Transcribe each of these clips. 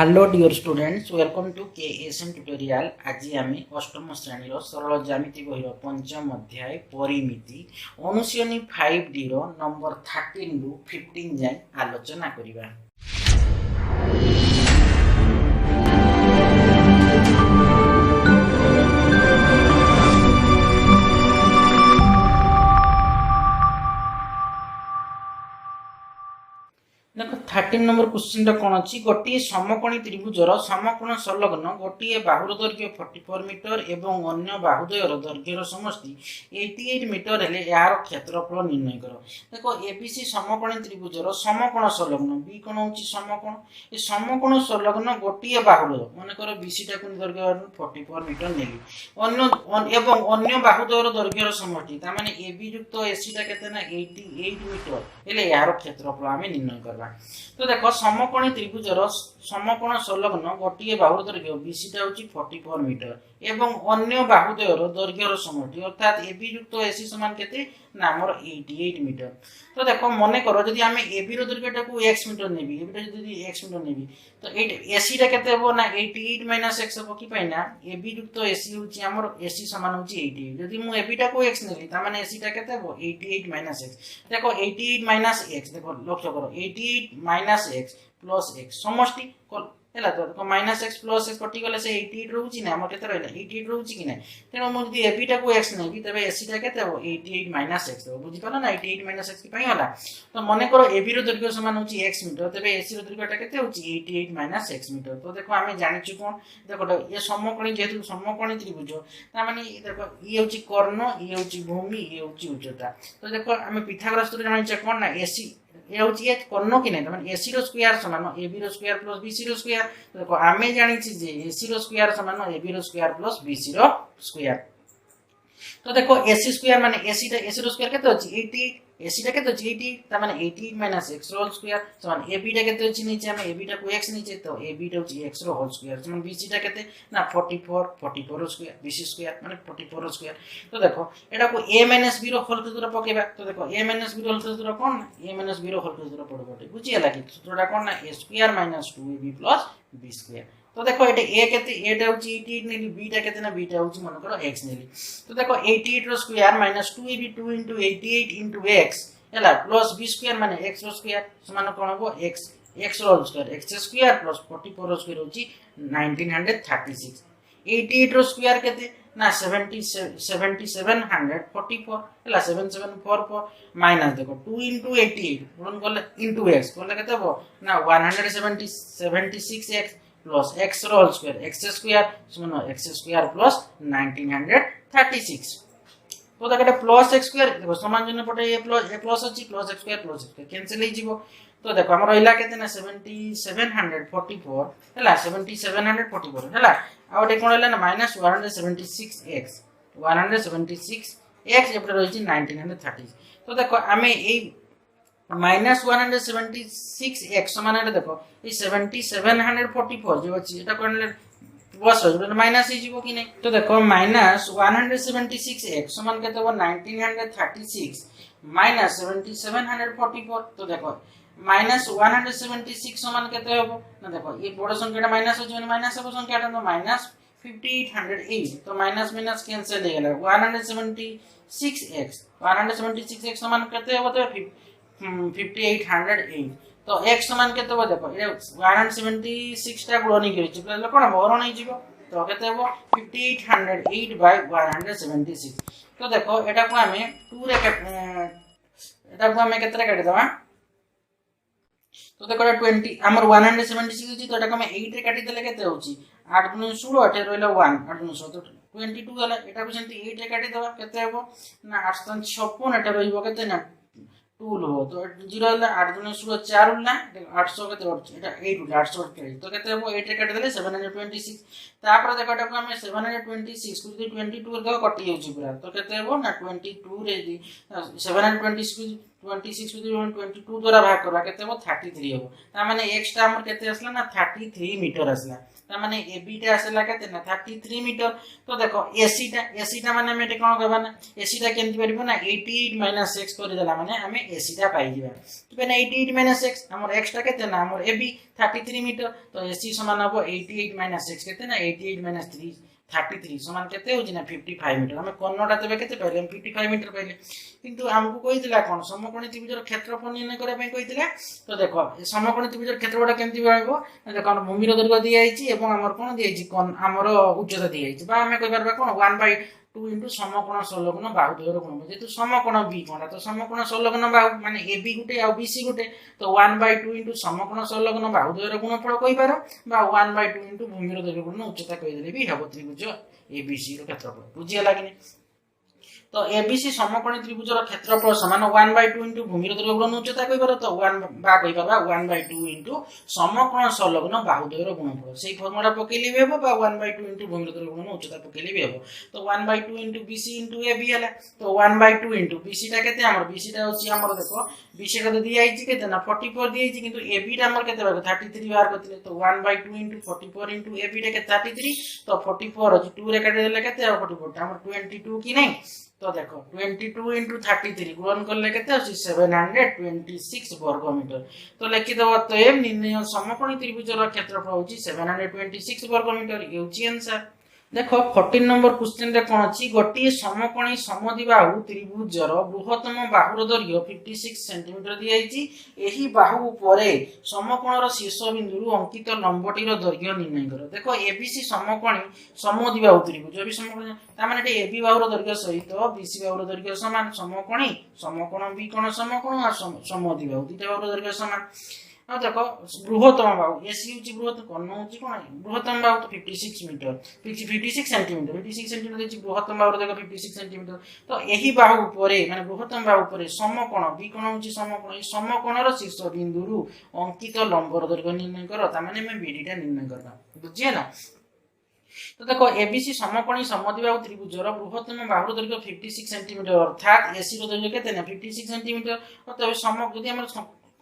Hello dear students, welcome to KSM tutorial. आज आम अष्टम श्रेणी सरल ज्यामिति बही पंचम अध्याय परिमिति अनुशीलनी 5D नंबर 13 रु 15 जाए आलोचना करिबा। देखो 13 नंबर क्वेश्चन कौन अच्छी गोटे समकोणी त्रिभुजर समकोण संलग्न गोटे बाहुर दैर्घ्य 44 मीटर एवं अन्य बाहुद्वयर दैर्घ्यर समष्टि 88 मीटर हेले यार क्षेत्रफल निर्णय कर। देखो एबीसी समकोणी त्रिभुजर समकोण संलग्न बी कोण होची समकोण ए समकोण संलग्न गोटे बाहुर मानकर बीसी टाकू दैर्घ्य 44 मीटर नेली अन्य एवं अन्य बाहुद्वयर दैर्घ्यर समष्टि ता माने एबी युक्त एसी टा केते ना 88 मीटर हेले यार क्षेत्रफल आमे निर्णय करबा। तो देखो समकोणी त्रिभुजर समकोण संलग्न गोटे बाहुर दैर्घ्य बीसी टा होची 44 मीटर एवं अन्य बाहुद्वयर दैर्घ्यर समष्टि अर्थात एबी युक्त एसी समान केते ना हमर 88 मीटर। तो देखो मने करो जदि आमे एबी रो दैर्घ्यटा को x मीटर नेबी एबी जदि x मीटर नेबी तो एसी टा केते हो ना 88 - x हो कि पाइना एबी युक्त एसी होची हमर एसी समान होची 88 जदि मु एबी टा को x नेली ता माने एसी टा केते हो 88 - x। देखो 88 - x देखो लक्ष्य करो 88 - x प्लस x समष्टि हेला तो माइनस x प्लस x कटि गले से 88 रहउची ना हम केते रहला 88 रहउची कि नै तेनो मु जदि एबी टा को x नेबी तबे एसी टा केते हो 88 - x तो बुझि पाला ना 88 - x कि पई होला। तो मने करो एबी रो दैर्घ्य समान होची x मीटर तबे एसी रो दैर्घ्य टा केते होची 88 - x मीटर। तो देखो आमे जानि छु कोन देखो ये समकोणी जेतु समकोणी त्रिभुज ता माने देखो ई होची कर्ण ई होची भूमि ई होची उच्चता। तो देखो आमे पिथागोरस सूत्र जानि छ कोन ना एसी ये होची ए कर्ण कि नै माने एसी रो स्क्वायर समान एबी रो स्क्वायर प्लस बीसी रो स्क्वायर। तो देखो आमे जानि छी जे एसी रो स्क्वायर समान एबी रो स्क्वायर प्लस बीसी रो स्क्वायर। तो देखो एसी स्क्वायर माने एसी रो स्क्वायर केते होची 88 एसी टा केते होची 80 ता माने 88 - x रो होल स्क्वायर समान एबी टा केते होची नीचे हम एबी टा को x नीचे तो एबी टा होची x रो होल स्क्वायर समान बीसी टा केते ना 44 रो स्क्वायर बीसी स्क्वायर माने 44 रो स्क्वायर। तो देखो एटा को a - b रो होल सूत्र पकेबा। तो देखो a - b रो होल सूत्र कोन a - b रो होल सूत्र पड़बटे बुझिया लागी सूत्रटा कोन ना a square - 2ab plus b square. तो देखो एटे a केते a टा होची 88 नेली b टा केते ना b टा होची मन करो x नेली। तो देखो 88 रो स्क्वायर - 2ab 2 * 88 * x हैला प्लस b स्क्वायर माने x रो स्क्वायर समान कोन हो x रो whole square x square plus 44 रो स्क्वायर होची 1936। 88 रो स्क्वायर केते ना 7744 हैला 7744 माइनस देखो 2 * 88 गुणन करले इनटू x करले केते हो ना 176x प्लस x रो होल स्क्वायर x स्क्वायर समान x स्क्वायर प्लस 1936। तो देखो प्लस x स्क्वायर देखो समान जने पटे a प्लस अछि प्लस x स्क्वायर कैंसिल हो जिवो। तो देखो हमर रहला केते ना 7744 हैला 7744 हैला आ ओटे कोन हैला ना माइनस 176x 176x एपटे रहिछि 1930। तो देखो आमे ए माइनस 176x समान है देखो ए 7744 जो अछि एटा कोन प्लस हो माइनस ही जीवो कि नै। तो देखो माइनस 176x समान केते हो 1936 माइनस 7744। तो देखो माइनस 176 समान केते हो ना देखो ये बड़ संख्याटा माइनस हो जे माइनस हो संख्याटा तो माइनस 5808 तो माइनस माइनस कैंसिल हो गेला 176x समान केते हो तो 5808 तो x समान केते हो देखो ये 176 टा गुणन करिछ प्लस कोन हरण नै जीवो तो केते हो 5808 / 176। तो देखो एटा को हमें 2 रे एटा को हमें केतरे काटि दवा। तो देखो 20 हमर 176 अछि तो एटा को हमें 8 रे काटि देले केते होची 8 * 16 एटे रहलो 1 8 * 16 तो 22 गला एटा को सेंती 8 रे काटि दवा केते हो ना 856 एटे रहइबो केते ना 2 लो तो 0 हला 8 * 16 4 उला 800 केते होची एटा 8 उला 800 तो केते हो 8 रे काटि देले 726 तापर देखो एटा को हमें 726 को 22 रे कटि होची पूरा तो केते हो ना 22 रे 726 26 को 22 द्वारा भाग करबा केते हो 33 हो ता माने x टा हमर केते आसला ना 33 मीटर आसला ता माने ab टा आसला केते ना 33 मीटर तो देखो ac टा माने मेटे कोन कहबा ना ac टा केनति परबो ना 88 - x कर देला माने हमें ac टा पाई जिबा तो बेना 88 - x हमर x टा केते ना हमर ab 33 मीटर तो ac समान हो 88 - x केते ना 88 - 3 33 समान केते हो जिना 55 मीटर हमें कोनटा तबे केते पहले 55 मीटर पहले किंतु हमको कहितला कोन समकोणी त्रिभुजर क्षेत्रफल निर्णय करे पे कहितला तो देखो समकोणी त्रिभुजर क्षेत्रफलटा केमति बाइबो देखो भूमिर दৈর্ঘ্য दिया आइछि एवं हमर कोन दिया आइछि कोन हमर उच्चता दिया आइछि बा हमें कहि परबा कोन 1/2 इनटू समकोण संलग्न बाहु द्वयर गुण जेतु समकोण बी कोन तो समकोण संलग्न बाहु माने एबी गुटे आ बीसी गुटे तो 1/2 इनटू समकोण संलग्न बाहु द्वयर गुणफल कहि पारो बा 1/2 इनटू भूमिर दৈর্ঘ্য गुण उच्चता कहि देले भी हबो त्रिभुज एबीसी रो क्षेत्रफल बुझिया लागनी तो एबीसी समकोणी त्रिभुजर क्षेत्रफल समान 1/2 इनटू भूमिर दৈর্ঘ্য गुणन उच्चता कहि पारो तो 1 बा कहि पाबा 1/2 इनटू समकोण संलग्न बाहु द्वयर गुणफल सेही फॉर्मुला पकेली भी हेबो बा 1/2 इनटू भूमिर दৈর্ঘ্য गुणन उच्चता पकेली भी हेबो तो 1/2 इनटू बीसी इनटू एबी हला तो 1/2 इनटू बीसी टा केते हमर बीसी टा होची हमर देखो बीसी टा दिया आइछि केते ना 44 दिया आइछि किंतु एबी टा हमर केते बार 33 बार करथिले तो 1/2 इनटू 44 इनटू एबी टा के 33 तो 44 अछि 2 रे काटे देले केते 44 टा हमर 22 की नहीं तो देखो 22 इनटू 33 गुणन करले केते अछि 726 वर्ग मीटर तो लिखि दबो तो ए निर्णय समकोणी त्रिभुजर क्षेत्रफल होची 726 वर्ग मीटर हेउची आंसर देखो 14 नंबर क्वेश्चन रे कोन अछि गोटी समकोणी समद्विबाहु त्रिभुजर बृहत्तम बाहुर दैर्घ्य 56 सेंटीमीटर दिया आइछि एही बाहु परे समकोणर शीर्ष बिंदुरु अंकित लंबटीर दैर्घ्य निर्णय करो देखो एबीसी समकोणी समद्विबाहु त्रिभुज भी समकोणी ता माने एटे एबी बाहुर दैर्घ्य सहित बीसी बाहुर दैर्घ्य समान समकोणी समकोण बी कोण समकोण आ समद्विबाहु दिटा बाहुर दैर्घ्य समान आ देखो बृहत्तम बाहु एसी होची बृहत्तम कोन होची कोन बृहत्तम बाहु तो 56 मीटर 56 सेंटीमीटर 56 सेंटीमीटर देछि बृहत्तम बाहु देखो 56 सेंटीमीटर तो एही बाहु परे माने बृहत्तम बाहु परे समकोण बी कोन होची समकोण ई समकोणर शीर्ष बिंदुरु अंकित लंबर दैर्घ्य निर्णय करो ता माने मैं बीडी टा निर्णय करबा बुझिए ना तो देखो एबीसी समकोणी समद्विबाहु त्रिभुजर बृहत्तम बाहुर दैर्घ्य 56 सेंटीमीटर अर्थात एसी रो दैर्घ्य केते ना 56 सेंटीमीटर तो सम जदि हमर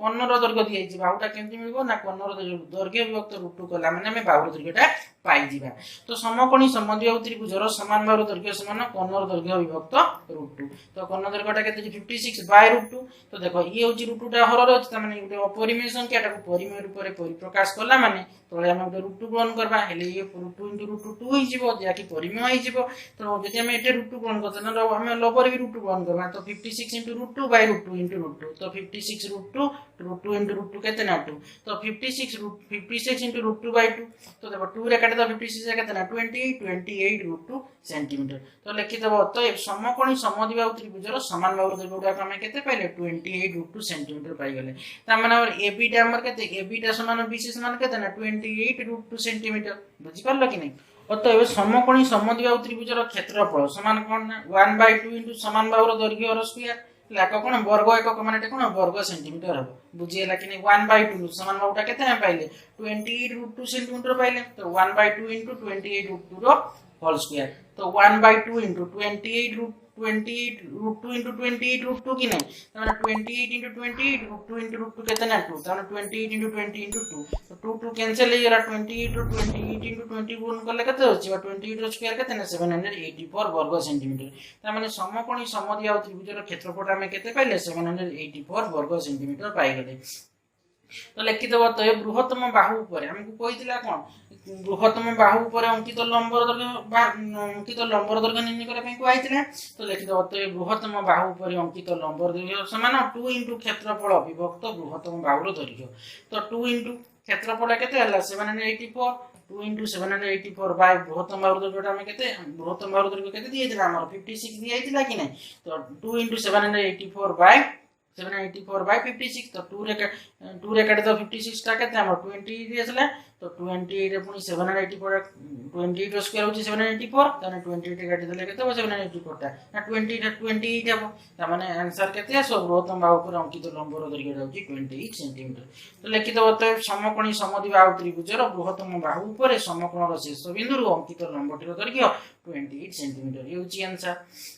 कोनर दैर्घ्य दिया आइछि बाहुटा केमति मिलबो ना कोनर दैर्घ्य विभक्त √2 कला माने हम बाहुर दैर्घ्यटा पाई जिबा तो समकोणी समद्विबाहु त्रिभुजर समान बाहुर दैर्घ्य समान कोनर दैर्घ्य विभक्त √2 तो कोनर दैर्घ्यटा केते 56/√2 तो देखो ये होची √2 टा हरर अछि त माने गुटे अपरिमेय संख्या टाको परिमेय रूप रे परिप्रकाश कला माने तळे हम गुटे √2 ग्रहण करबा हेले ये √2 * √2 होई जिवो जे कि परिमेय होई जिवो तो जदि हम एटे √2 ग्रहण करते ना हम लोपर भी √2 ग्रहण करबा तो 56 * √2/√2 तो 56 √2 √2 * √2 केते ना 2 तो 56 * √2/2 तो देखो 2 रे काटे तो 56 रे केते ना 28 √2 सेंटीमीटर तो लिखि दबो तो समकोणी समद्विबाहु त्रिभुजर समान बाहुर दैर्घ्य हम केते पाइले 28 √2 सेंटीमीटर पाई गेले ता माने एबी टा हमर केते एबी टा समान बीसी समान केते ना 28 √2 सेंटीमीटर बुझि परलो कि नै अतएव समकोणी समद्विबाहु त्रिभुजर क्षेत्रफल समान कोन ना 1/2 इनटू समान बाहुर दैर्घ्य र स्क्वायर लाको कोन वर्ग एकक माने कोन वर्ग सेंटीमीटर हबो बुझिएला कि नै 1/2 समान बाहुटा केते हम पाइले 28 √2 सेंटीमीटर पाइले तो 1/2 इनटू 28 √2 रो होल स्क्वायर तो 1/2 इनटू 28 √2 इनटू 28 √2 कि नै तमाने 28 इनटू 28 √2 इनटू √2 केते ना 2 तमाने 28 इनटू 20 इनटू 2 तो 2 कैंसिल हे गेला 28 रो 28 इनटू 20 गुण करले केते होची 28 रो स्क्वायर केते ना 784 वर्ग सेंटीमीटर तमाने समकोणी समद्विबाहु त्रिभुजर क्षेत्रफल हम केते पाइले 784 वर्ग सेंटीमीटर पाई गेले तो लिखि दबो तो ए बृहत्तम बाहु ऊपर हमकु कहितला कोन बृहत्तम बाहु ऊपर अंकित लंबर दैर्घ्य निर्णय करे पे कहैतला तो लिखि दबो तो ए बृहत्तम बाहु ऊपर अंकित लंबर दैर्घ्य समान 2 इनटू क्षेत्रफल विभक्त बृहत्तम बाहुर दैर्घ्य तो 2 इनटू क्षेत्रफल केते हला 784 2 इनटू 784 बाय बृहत्तम बाहुर दैर्घ्यटा हम केते बृहत्तम बाहुर दैर्घ्य केते दियैतला हमर 56 दियैतला कि नै तो 2 इनटू 784 बाय 784/56 तो 2 रे 2 रे काटी दो 56 टा केते हमर 28 आसला तो 28 रे पुनी 784 28 रो स्क्वायर होची 784 तने 28 रे काटी देले केते हो 784 टा ना 20 रे 28 हेबो त माने आंसर केते आसो बृहत्तम बाहु पर अंकित लंबर दैर्घ्य होची 28 सेंटीमीटर तो लिखि दो त समकोणी समद्विबाहु त्रिभुजर बृहत्तम बाहु पर समकोणर शीर्ष बिंदु अंकित लंबटीर दैर्घ्य 28 सेंटीमीटर ये होची आंसर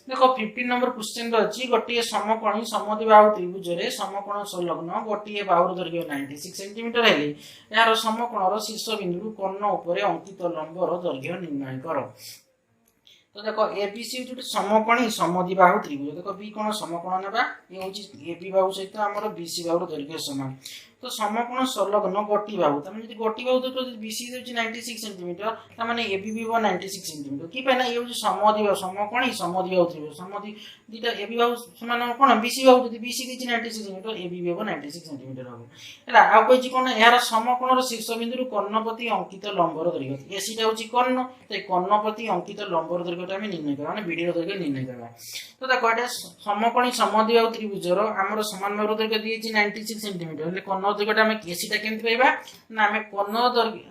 देखो 15 नंबर क्वेश्चन रो अछि गोटिए समकोणी समद्विबाहु त्रिभुजरे समकोण संलग्न गोटिए बाहुर दैर्घ्य 96 सेंटीमीटर हेले यार समकोणर शीर्ष बिंदु कर्ण ऊपर अंकित लंबर दैर्घ्य निर्णय करो तो देखो एबीसी जो समकोणी समद्विबाहु त्रिभुज देखो बी कोण समकोण नेबा ये होची एबी बाहु सहित हमर बीसी बाहुर दैर्घ्य समान तो समकोण संलग्न गोटी बाहु तमे जदि गोटी बाहु तो बीसी होची 96 सेंटीमीटर त माने एबी भी 96 सेंटीमीटर की पैना ये होची समद्विबाहु समकोणी समद्विबाहु त्रिभुज समद्वि दिटा एबी बाहु समान कोन बीसी बाहु जदि बीसी दिची 96 सेंटीमीटर एबी भी 96 सेंटीमीटर हो हला आ कहछि कोन यार समकोणर शीर्ष बिंदु कर्णपति अंकित लंबर दैर्घ्य एसीटा होची कर्ण तो कर्णपति अंकित लंबर दैर्घ्यटा हम निर्णय करबा माने बीडी रो दैर्घ्य निर्णय करबा तो देखो एटा समकोणी समद्विबाहु त्रिभुजर हमर समान बाहुर दैर्घ्य दिएछि 96 सेंटीमीटर हेले कर्ण दैर्घ्यटा हम एसीटा केमति पाइबा ना हम कर्ण दैर्घ्य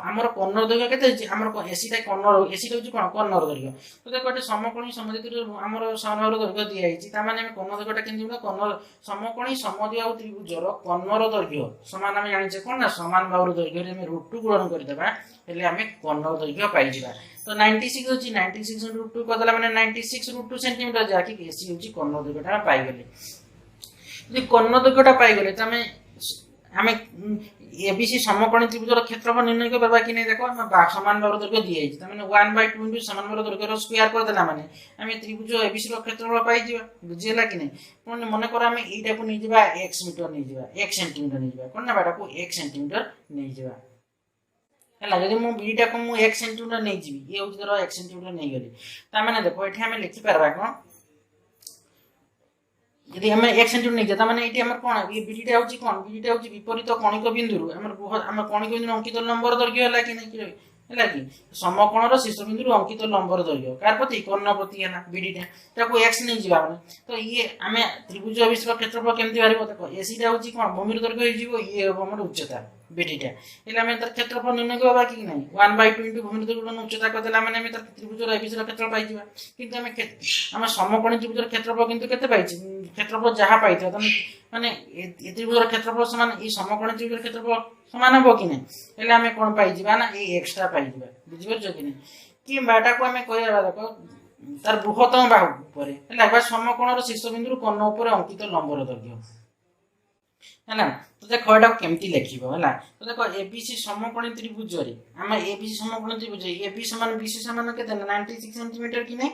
हमर कर्ण दैर्घ्य केते अछि हमर एसीटा कर्ण एसीटा होची कोन कर्ण दैर्घ्य तो देखो एटा समकोणी समद्विबाहु हमर समान बाहुर दैर्घ्य दिआइछि त माने हम कर्ण दैर्घ्यटा केमति पाइबा कर्ण समकोणी समद्विबाहु त्रिभुजर कर्णर दैर्घ्य समान हम जानिछे कोन ना समान बाहुर दैर्घ्य रे हम √2 गुणन कर देबा हेले हम कर्ण दैर्घ्य पाइ जिबा तो 96 होची 96 √2 करदला माने 96 √2 सेंटीमीटर जाकी एसी होची कर्ण दैर्घ्यटा पाइ गेले जे कर्ण दैर्घ्यटा पाइ गेले त हमें एबीसी समकोणी त्रिभुजर क्षेत्रफल निर्णय कर परबा कि नै देखो हम समान बाहुर दैर्घ्य दिए छै त माने 1/2 इनटू समान बाहुर दैर्घ्य रो स्क्वायर कर देला माने हम त्रिभुज एबीसी रो क्षेत्रफल पाइ जिबा बुझियला कि नै कोन मन कर हम एटा को नै जिबा x मीटर नै जिबा 1 सेंटीमीटर नै जिबा कोन ना बाटा को 1 सेंटीमीटर नै जिबा हला जदि मु बीटा को मु 1 सेंटीमीटर नै जिबी ये होची धर 1 सेंटीमीटर नै गेली त माने देखो एठी हम लिखि परबा कोन यदि हम 1 सेंटीमीटर नै जता माने एठी हमर कोन ये बीटा होची कोन बीटा होची विपरीत कणिक बिंदु हमर कणिक बिंदु अंकित लंबर दैर्घ्य हला कि नै कि हला कि समकोणर शीर्ष बिंदु अंकित लंबर दैर्घ्य कार प्रति कर्ण प्रति हला बीटा ताको x नै जिबा माने तो ये हमें त्रिभुज विश्व क्षेत्रफल केमति बारिबो देखो एसीटा होची कोन भूमिर दैर्घ्य हो जिवो ये हमर उच्चता बीटा एला हम तर क्षेत्रफल निर्णय करबा कि नै 1/2 इनटू भूमिर दैर्घ्य उच्चता करदेला माने हम तर त्रिभुजर एबीसी रो क्षेत्रफल पाइ जिबा किंतु हम समकोणी त्रिभुजर क्षेत्रफल किंतु केते पाइछि क्षेत्रफल जहा पाइथो त माने ए त्रिभुजर क्षेत्रफल समान ई समकोणी त्रिभुजर क्षेत्रफल समान हो कि नै एला हम कोन पाइ जिबा ना ए एक्स्ट्रा पाइ जिबा बुझिबो छ कि नै कि बाटा को हम कहबा देखो तार बृहत्तम बाहु ऊपर एला बा समकोणर शीर्ष बिंदु कर्ण ऊपर अंकित लंबर दैर्घ्य हैना तो देखो एटा केमति लिखिबो हैला तो देखो एबीसी समकोणी त्रिभुज रे हम एबीसी समकोणी त्रिभुज एबी समान बीसी समान केते 96 सेंटीमीटर कि नै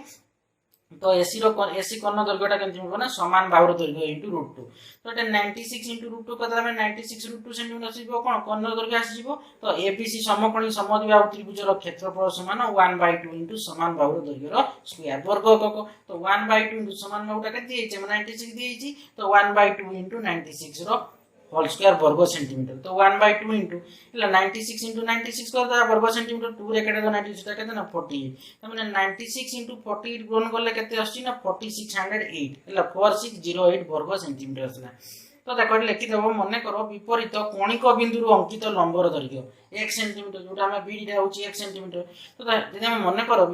तो एसी रो एसी कर्ण दैर्घ्यटा केमति मिलबो ना समान बाहुर दैर्घ्य इनटू √2 तो एटा 96 इनटू √2 कदा हम 96 √2 सेंटीमीटर आसीबो कोन कर्ण दैर्घ्य आसीबो तो एबीसी समकोणी समद्विबाहु त्रिभुजर क्षेत्रफल समान 1/2 इनटू समान बाहुर दैर्घ्य रो स्क्वायर वर्ग क तो 1/2 इनटू समान बाहुटा के दिएछि 96 दिएछि तो 1/2 इनटू 96 रो होल स्क्वायर वर्ग सेंटीमीटर तो 1/2 इनटू 96 इनटू 96 कर दा वर्ग सेंटीमीटर 2 रे केटे 96 ता केते ना 48 त माने 96 इनटू 48 गुणन करले केते आछि ना 4608 हला 4608 वर्ग सेंटीमीटर आसला तो देखो लिखि देबो मने करो विपरीत कणिक बिंदु अंकित लंबर दैर्घ्य 1 सेंटीमीटर जोटा हम बीडीटा होची 1 सेंटीमीटर तो जदि हम मने करो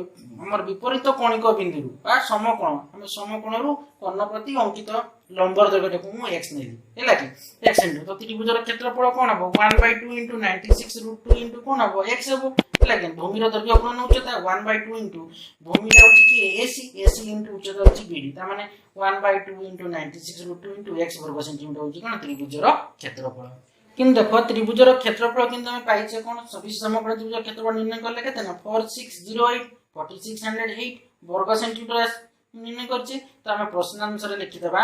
हमर विपरीत कणिक बिंदु बा समकोण हम समकोण रु कर्ण प्रति अंकित लंबर दैर्घ्य को मु x नेली हैला कि 1 सेंटीमीटर तो त्रिभुजर क्षेत्रफल कोन हो 1/2 इनटू 96 √2 इनटू कोन हो x हो हैला कि भूमिर दैर्घ्य गुणन उच्चता 1/2 इनटू भूमिटा होची कि ac इनटू उच्चता होची bd त माने 1/2 इनटू 96 √2 इनटू x वर्ग सेंटीमीटर होची कोन त्रिभुजर क्षेत्रफल किंतु देखो त्रिभुजर क्षेत्रफल किंतु हम पाइछे कोन सभी समकोण त्रिभुजर क्षेत्रफल निर्णय करले केते ना 4608 4608 वर्ग सेंटीमीटर निर्णय करछे तो हम प्रश्न अनुसार लिखि देबा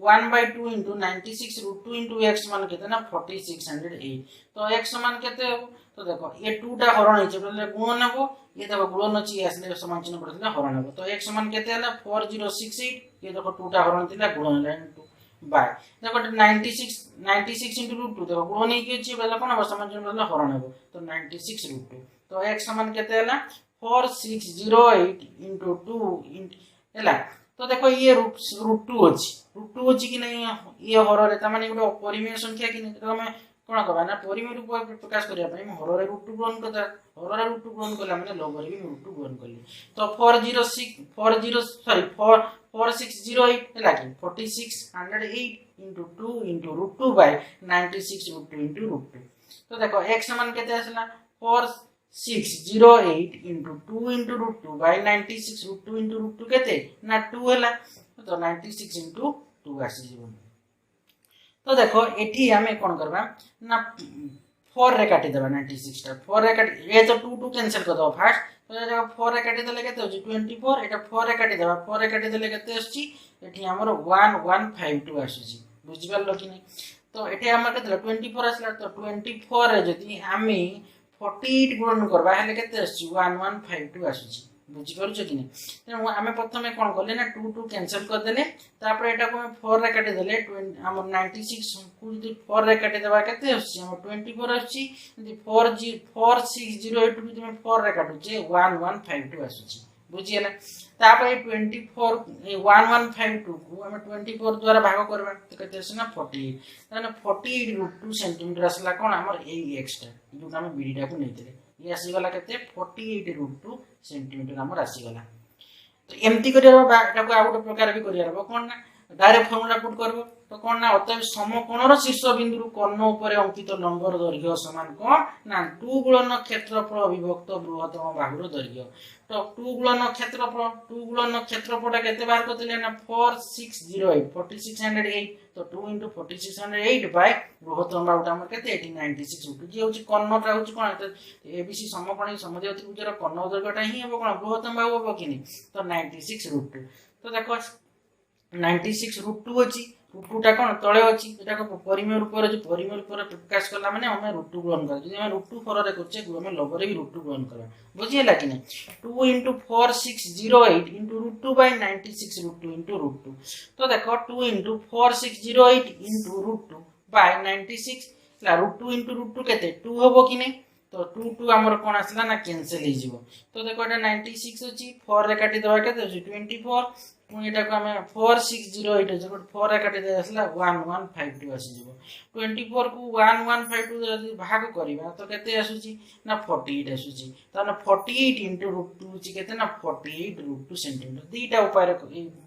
1/2 इनटू 96 √2 इनटू x मान केते ना 4608 तो x मान केते हो तो देखो ये 2 टा हरण होइछे बोले गुणन हेबो ये देखो गुणन अछि आसले समान चिन्ह पड़थिला हरण हेबो तो x मान केते हला 4068 ये देखो 2 टा हरण थिला गुणन होला बाय देखो 96 इनटू √2 देखो गुणन नै कि अछि बोले कोन समान चिन्ह पड़थिला हरण हेबो तो 96 √2 तो x मान केते हला 4608 इनटू 2 हैला तो देखो ये रूट टू अच्छी कि नहीं ये हर रे माने गोटे परिमेय संख्या कि नहीं हमें कौन करवा ना परिमेय रूप प्रकाश करबा पई हर रे रूट टू ग्रहण करता हर रे रूट टू ग्रहण कला माने लघु रे भी रूट टू ग्रहण करली तो 4608 लागी 4608 into 2 into root 2 by 96 root 2 into root 2 तो देखो x समान केते आसला 4608 into 2 into root 2 by 96 root 2 into root 2 केते ना 2 हैला तो 96 into 2 आसी जीवन तो देखो एठी हमें कोन करबा ना 4 रे काटी देबा 96 टा 4 रे काटी ये तो 2 कैंसिल कर दो फास्ट तो देखो 4 रे काटी देले केते होची 24 एटा 4 रे काटी देबा 4 रे काटी देले केते आसी एठी हमर 1152 आसी बुझि पारलो कि नहीं तो एठी हमर केते 24 आसला तो 24 रे जति हमें 48 गुणन करबा हेले केते आसी 1152 आसी बुझि पारुछ कि नहीं तेणु आम प्रथम कौन कले ना 2 कैंसिल कर देले तापर एटा को 4 रे काटी देले हम 96 को जदी 4 रे काटी देबा केते आसी हम 24 आसी जदी 4608 को जदी 4 रे काटू जे 1152 आसी बुझियला तापर 24 1152 को हम 24 द्वारा भाग करबा तो केते आसी ना 48 ताने 48 रूट 2 सेंटीमीटर आसला कोन हमर ए एक्स टा जो हम बीडीटा को नैतले ये आसी गला केते 48 रूट 2 सेंटीमीटर हमर आसी गला तो एमती करिया एटा को आउट प्रकार भी करिया कोन ना डायरेक्ट फॉर्मूला पुट करबो तो कोन ना अतः समकोणर शीर्ष बिंदु कर्ण ऊपर अंकित लंबर दैर्घ्य समान कोन ना 2 गुणन क्षेत्रफल विभक्त बृहत्तम बाहुर दैर्घ्य तो 2 गुणन क्षेत्रफल केते बार करतले ना 4608 4608 तो 2 into 4608 बाय बृहत्तम बाहुटा हमर केते 96 रूट जे होची कर्णटा होची कोन एबीसी समकोणी समद्विबाहु त्रिभुजर कर्ण दैर्घ्यटा ही हेबो कोन बृहत्तम बाहु हेबो कि नहीं तो 96 रूट 2 तो देखो 96 रूट 2 अछि रूट 2 टा कोन तळे अछि एटा को परिमेय रूप रे जो परिमेय रूप रे प्रकाश करला माने हम रूट 2 ग्रहण कर जे हम रूट 2 फर रे करछे हम लबर रे भी रूट 2 ग्रहण करबा बुझियला कि नहीं 2 into 4608 into root 2 by 96 root 2 into root 2 तो देखो 2 into 4608 into root 2 by 96 La root 2 into root 2 केते 2 होबो कि नहीं तो 2 हमर कोन आसला ना कैंसिल हे जीवो तो देखो एटा 96 अछि 4 रे काटी देबा केते अछि 24 पुनी एटा को हमें 4608 जको 4 रे काटी दे आसला 1152 आसी जीवो 24 को 1152 जदी भाग करबा तो केते आसुची ना 48 आसुची ताने 48 into root 2 छि केते ना 48 root 2 सेंटीमीटर दीटा उपाय रे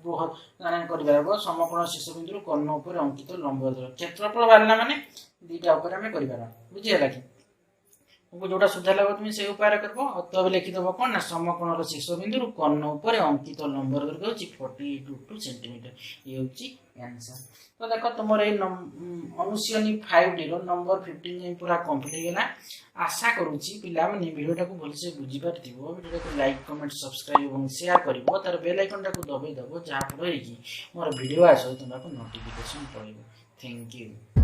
बहुत जाने करबा समकोण शीर्ष बिंदु कर्ण ऊपर अंकित लंब दैर्घ्य क्षेत्रफल बारला माने दीटा ऊपर हमें करबा बुझियला कि तुमको जोटा सुधा लगो तुम से उपाय करबो तब लिखि दबो कोन ना समकोणर शीर्ष बिंदु कर्ण ऊपर अंकित लंब दैर्घ्य होची 48 रूट 2 सेंटीमीटर ये होची आंसर तो देखो तुमर ए अनुशियानी 5D रो नंबर 15 जे पूरा कंप्लीट गेला आशा करूची पिला माने वीडियोटा को भल से बुझी पारथिबो वीडियो को लाइक कमेंट सब्सक्राइब एवं शेयर करबो तार बेल आइकन टा को दबे दबो जहा पर कि मोर वीडियो आसो तुमको नोटिफिकेशन पड़िबो थैंक यू।